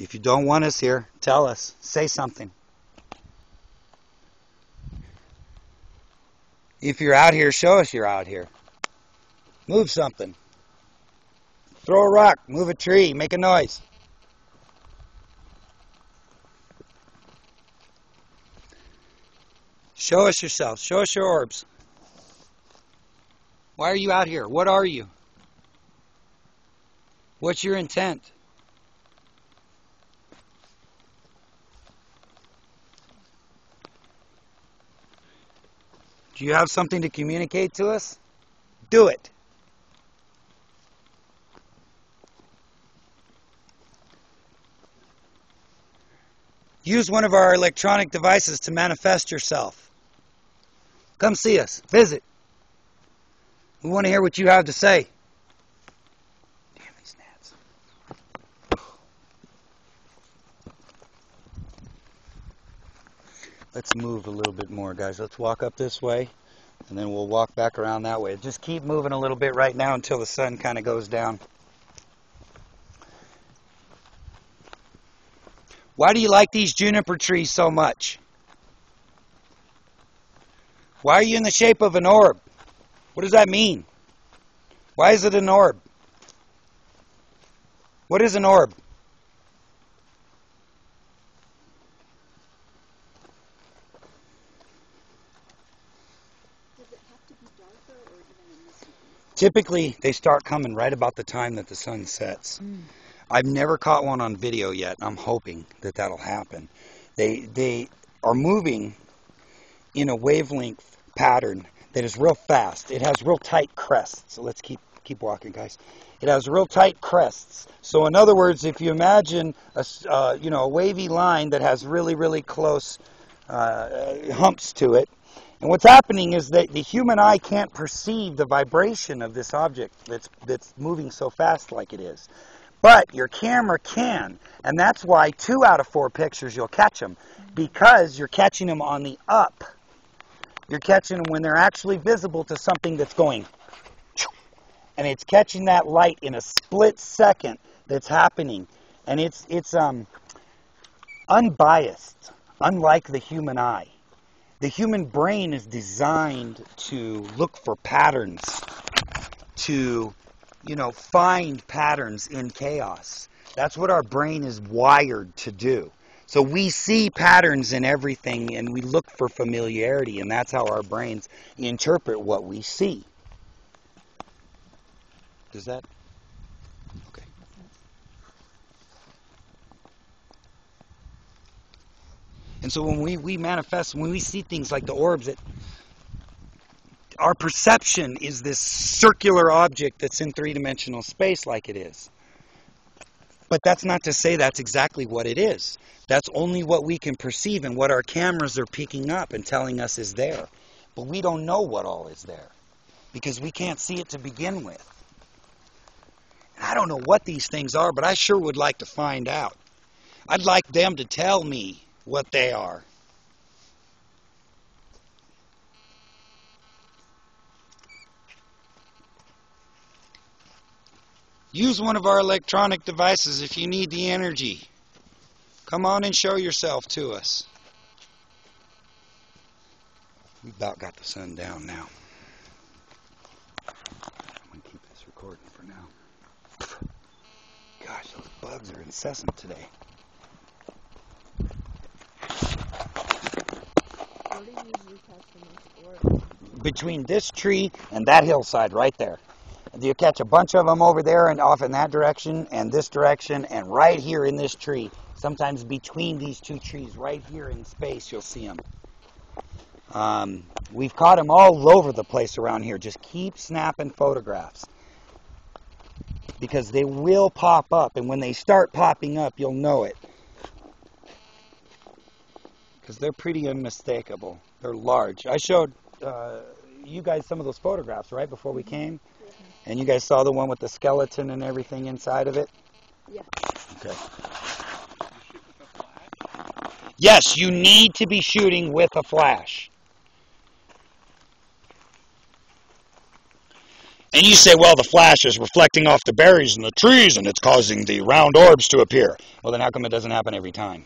If you don't want us here, tell us. Say something. If you're out here, show us you're out here. Move something. Throw a rock, move a tree, make a noise. Show us yourself. Show us your orbs. Why are you out here? What are you? What's your intent? Do you have something to communicate to us? Do it. Use one of our electronic devices to manifest yourself. Come see us. Visit. We want to hear what you have to say. Damn these gnats. Let's move a little bit more, guys. Let's walk up this way, and then we'll walk back around that way. Just keep moving a little bit right now until the sun kind of goes down. Why do you like these juniper trees so much? Why are you in the shape of an orb? What does that mean? Why is it an orb? What is an orb? Does it have to be darker or even in this? Typically, they start coming right about the time that the sun sets. I've never caught one on video yet. I'm hoping that that'll happen. They are moving in a wavelength pattern that is real fast. It has real tight crests. So let's keep walking, guys. It has real tight crests. So in other words, if you imagine a wavy line that has really close humps to it, and what's happening is that the human eye can't perceive the vibration of this object that's moving so fast like it is. But your camera can, and that's why 2 out of 4 pictures you'll catch them, because you're catching them on the up. You're catching them when they're actually visible to something that's going, and it's catching that light in a split second that's happening, and it's unbiased, unlike the human eye. The human brain is designed to look for patterns, to find patterns in chaos. That's what our brain is wired to do. So we see patterns in everything and we look for familiarity, and that's how our brains interpret what we see. Does that? Okay. And so when we manifest, when we see things like the orbs, our perception is this circular object that's in 3-dimensional space like it is. But that's not to say that's exactly what it is. That's only what we can perceive and what our cameras are picking up and telling us is there. But we don't know what all is there because we can't see it to begin with. And I don't know what these things are, but I sure would like to find out. I'd like them to tell me what they are. Use one of our electronic devices if you need the energy. Come on and show yourself to us. We about got the sun down now. I'm going to keep this recording for now. Gosh, those bugs are incessant today. Where do you usually catch the most orbs? Between this tree and that hillside right there. You catch a bunch of them over there and off in that direction and this direction and right here in this tree. Sometimes between these 2 trees right here in space you'll see them. We've caught them all over the place around here. Just keep snapping photographs because they will pop up, and when they start popping up you'll know it because they're pretty unmistakable. They're large. I showed you guys some of those photographs right before we came. And you guys saw the one with the skeleton and everything inside of it? Yeah. Okay. Yes, you need to be shooting with a flash. And you say, well, the flash is reflecting off the berries and the trees and it's causing the round orbs to appear. Well, then how come it doesn't happen every time?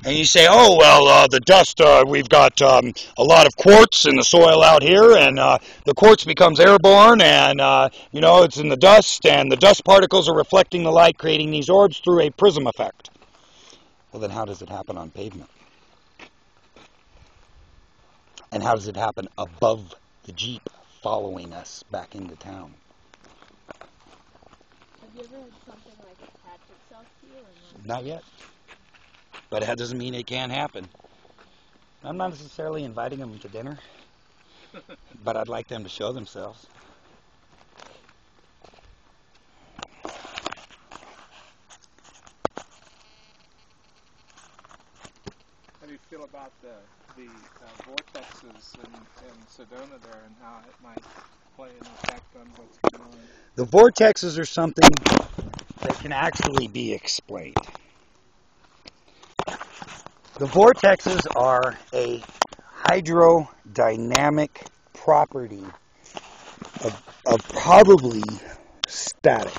And you say, oh, well, the dust, we've got a lot of quartz in the soil out here, and the quartz becomes airborne, and, it's in the dust, and the dust particles are reflecting the light, creating these orbs through a prism effect. Well, then how does it happen on pavement? And how does it happen above the Jeep following us back into town? Have you ever had something like attach itself to you or Not yet. But that doesn't mean it can't happen. I'm not necessarily inviting them to dinner, but I'd like them to show themselves. How do you feel about the vortexes in Sedona there and how it might play an effect on what's going on? The vortexes are something that can actually be explained. The vortexes are a hydrodynamic property of probably static.